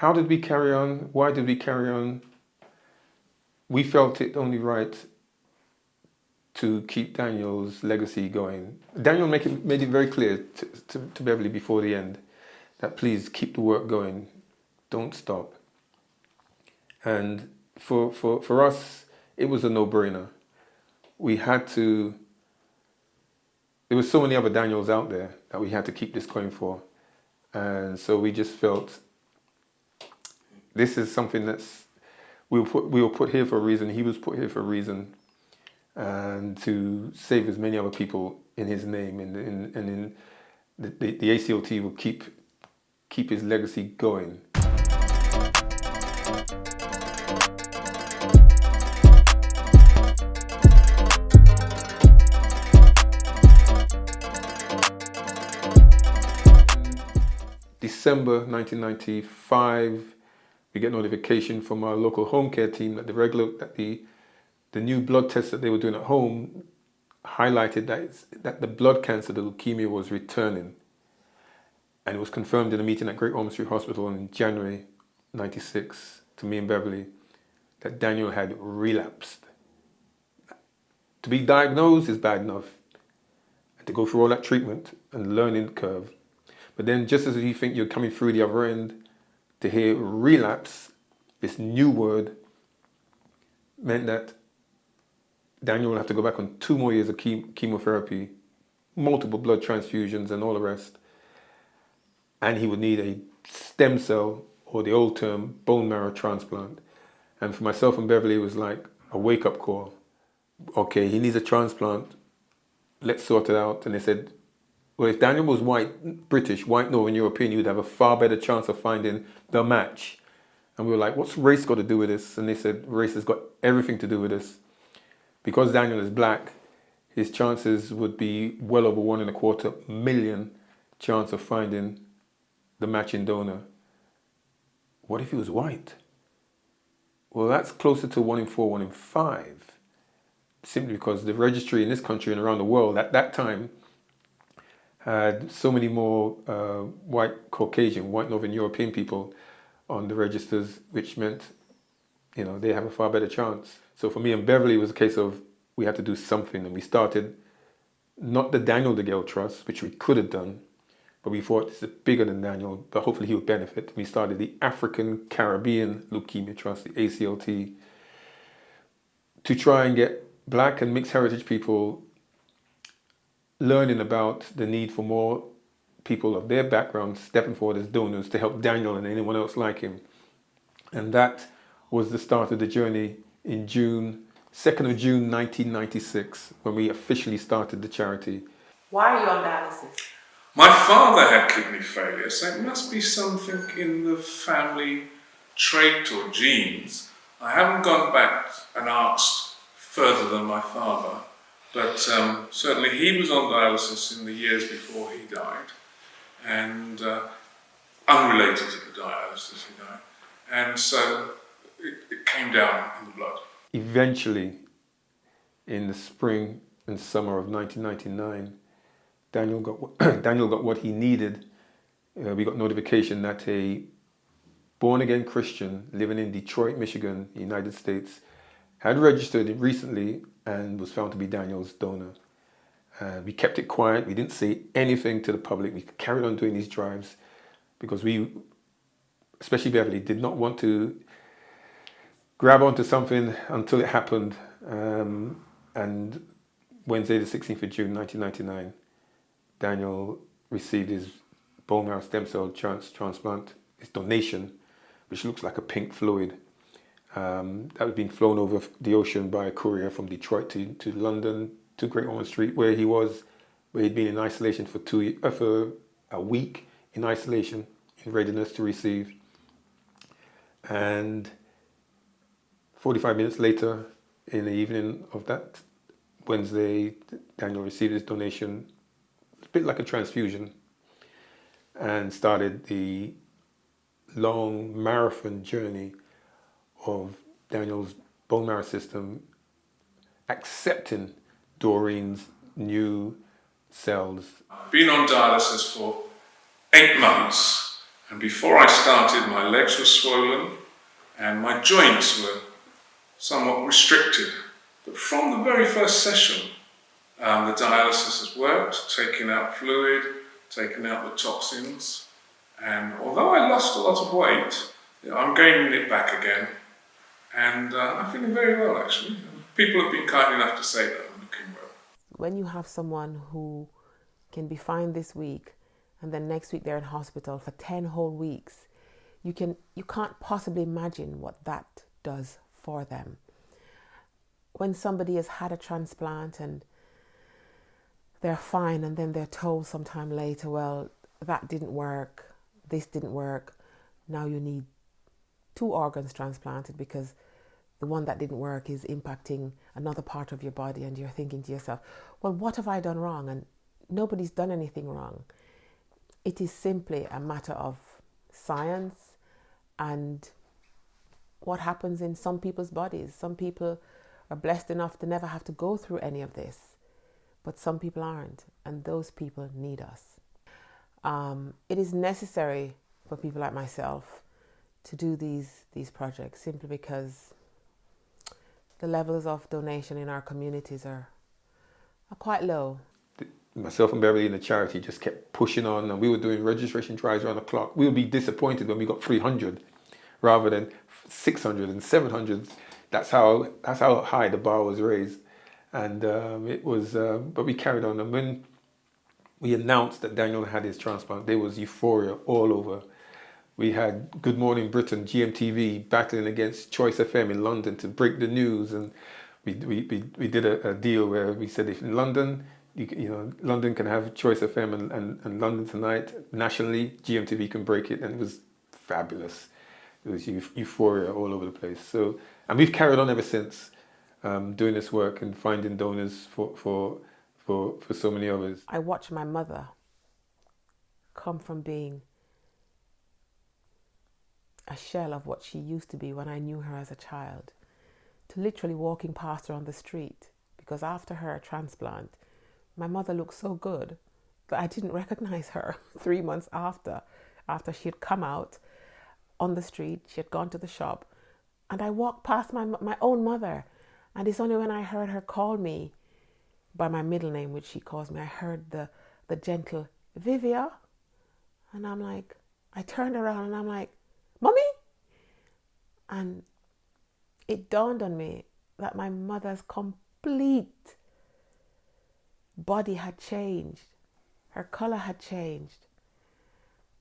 how did we carry on? Why did we carry on? We felt it only right to keep Daniel's legacy going. Daniel made it very clear to Beverly before the end that please keep the work going, don't stop. And for us, it was a no-brainer. We had to, there were so many other Daniels out there that we had to keep this going for. And so we just felt this is something that's, we were put here for a reason, he was put here for a reason, and to save as many other people in his name, and in the ACLT will keep his legacy going. December 1995, we get notification from our local home care team that the new blood tests that they were doing at home highlighted that the blood cancer, the leukemia, was returning. And it was confirmed in a meeting at Great Ormond Street Hospital in January 96 to me and Beverly that Daniel had relapsed. To be diagnosed is bad enough, and to go through all that treatment and learning curve. But then just as you think you're coming through the other end, to hear relapse, this new word, meant that Daniel will have to go back on 2 more years of chemotherapy, multiple blood transfusions and all the rest. And he would need a stem cell, or the old term, bone marrow transplant. And for myself and Beverly, it was like a wake-up call. Okay, he needs a transplant. Let's sort it out. And they said, well, if Daniel was white, British, white, Northern European, you'd have a far better chance of finding the match. And we were like, what's race got to do with this? And they said, race has got everything to do with this. Because Daniel is black, his chances would be well over 1.25 million chance of finding the matching donor. What if he was white? Well, that's closer to 1 in 4, 1 in 5. Simply because the registry in this country and around the world at that time had so many more white Caucasian, white Northern European people on the registers, which meant, they have a far better chance. So for me and Beverly, it was a case of we had to do something, and we started not the Daniel DeGale Trust, which we could have done, but we thought this is bigger than Daniel, but hopefully he would benefit. We started the African Caribbean Leukemia Trust, the ACLT, to try and get black and mixed heritage people learning about the need for more people of their background stepping forward as donors to help Daniel and anyone else like him. And that was the start of the journey in 2nd of June 1996, when we officially started the charity. Why are you on dialysis? My father had kidney failure, so it must be something in the family trait or genes. I haven't gone back and asked further than my father, but certainly he was on dialysis in the years before he died, and unrelated to the dialysis he died, and so it came down in the blood. Eventually, in the spring and summer of 1999, Daniel got what he needed. We got notification that a born-again Christian living in Detroit, Michigan, United States, had registered recently and was found to be Daniel's donor. We kept it quiet. We didn't say anything to the public. We carried on doing these drives because we, especially Beverly, did not want to grab onto something until it happened. And Wednesday, the 16th of June, 1999, Daniel received his bone marrow stem cell transplant, his donation, which looks like a pink fluid. That was being flown over the ocean by a courier from Detroit to London, to Great Ormond Street, where he'd been in isolation for a week in isolation, in readiness to receive. And 45 minutes later, in the evening of that Wednesday, Daniel received his donation, a bit like a transfusion, and started the long marathon journey of Daniel's bone marrow system accepting Doreen's new cells. Been on dialysis for 8 months, And before I started, my legs were swollen and my joints were somewhat restricted. But from the very first session, the dialysis has worked, taking out fluid, taking out the toxins. And although I lost a lot of weight, I'm gaining it back again. And I'm feeling very well, actually. People have been kind enough to say that I'm looking well. When you have someone who can be fine this week and then next week they're in hospital for 10 whole weeks, you can't possibly imagine what that does for them. When somebody has had a transplant and they're fine and then they're told sometime later, well, that didn't work, this didn't work, now you need 2 organs transplanted because the one that didn't work is impacting another part of your body, and you're thinking to yourself, well, what have I done wrong? And nobody's done anything wrong. It is simply a matter of science and what happens in some people's bodies. Some people are blessed enough to never have to go through any of this, but some people aren't, and those people need us. It is necessary for people like myself to do these projects simply because the levels of donation in our communities are quite low. Myself and Beverly in the charity just kept pushing on, and we were doing registration drives around the clock. We would be disappointed when we got 300 rather than 600 and 700. That's how high the bar was raised, and it was. But we carried on, and when we announced that Daniel had his transplant, there was euphoria all over. We had Good Morning Britain, GMTV, battling against Choice FM in London to break the news, and we did a deal where we said if in London, London can have Choice FM and London Tonight nationally, GMTV can break it, and it was fabulous. It was euphoria all over the place. So, and we've carried on ever since, doing this work and finding donors for so many others. I watched my mother come from being a shell of what she used to be when I knew her as a child, to literally walking past her on the street, because after her transplant, my mother looked so good that I didn't recognize her 3 months after she had come out on the street. She had gone to the shop, and I walked past my own mother, and it's only when I heard her call me by my middle name, which she calls me, I heard the gentle Vivia, and I'm like, I turned around and I'm like, Mommy? And it dawned on me that my mother's complete body had changed. Her color had changed.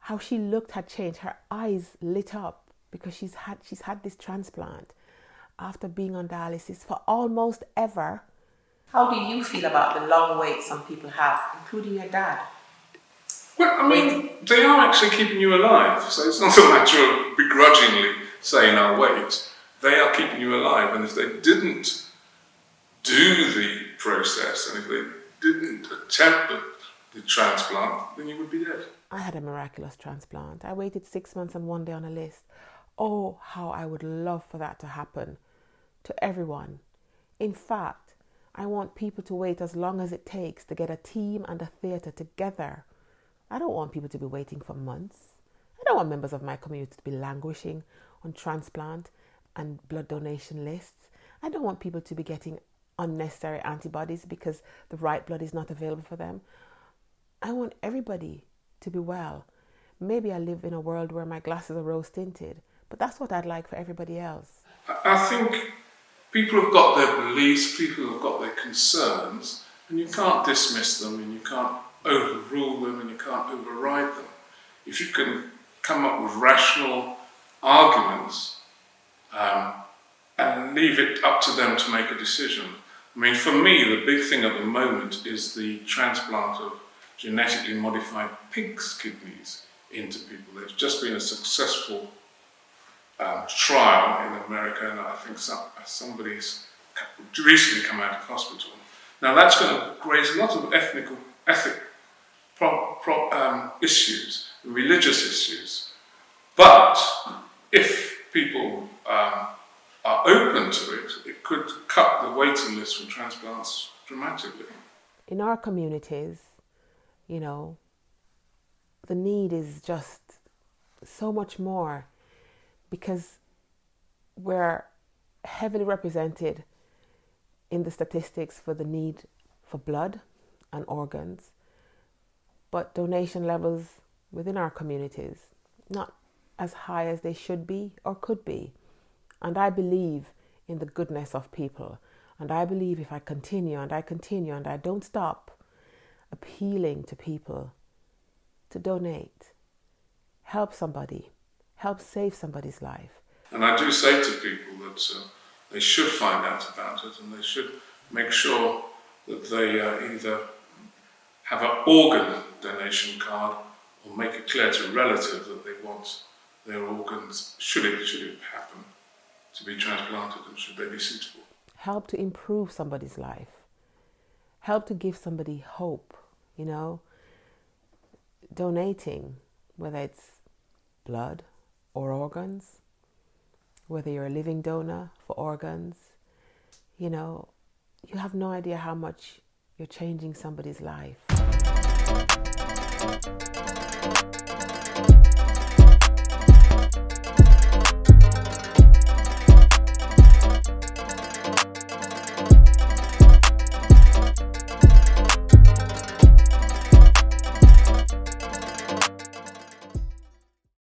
How she looked had changed. Her eyes lit up because she's had this transplant after being on dialysis for almost ever. How do you feel about the long wait some people have, including your dad? Well, I mean, they are actually keeping you alive, so it's not a matter of begrudgingly saying, I'll wait. They are keeping you alive, and if they didn't do the process, and if they didn't attempt the transplant, then you would be dead. I had a miraculous transplant. I waited 6 months and 1 day on a list. Oh, how I would love for that to happen to everyone. In fact, I want people to wait as long as it takes to get a team and a theatre together. I don't want people to be waiting for months. I don't want members of my community to be languishing on transplant and blood donation lists. I don't want people to be getting unnecessary antibodies because the right blood is not available for them. I want everybody to be well. Maybe I live in a world where my glasses are rose tinted, but that's what I'd like for everybody else. I think people have got their beliefs, people have got their concerns, and you can't dismiss them, and you can't overrule them, and you can't override them. If you can come up with rational arguments and leave it up to them to make a decision. I mean, for me, the big thing at the moment is the transplant of genetically modified pig's kidneys into people. There's just been a successful trial in America, and I think somebody's recently come out of hospital. Now that's going to raise a lot of ethic issues, religious issues. But if people are open to it, it could cut the waiting list for transplants dramatically. In our communities, the need is just so much more, because we're heavily represented in the statistics for the need for blood and organs, but donation levels within our communities not as high as they should be or could be. And I believe in the goodness of people, and I believe if I continue and I continue and I don't stop appealing to people to donate, help somebody, help save somebody's life. And I do say to people that they should find out about it, and they should make sure that they either have an organ donation card or make it clear to a relative that they want their organs, should it happen, to be transplanted, and should they be suitable. Help to improve somebody's life. Help to give somebody hope, you know. Donating, whether it's blood or organs, whether you're a living donor for organs, you know, you have no idea how much you're changing somebody's life.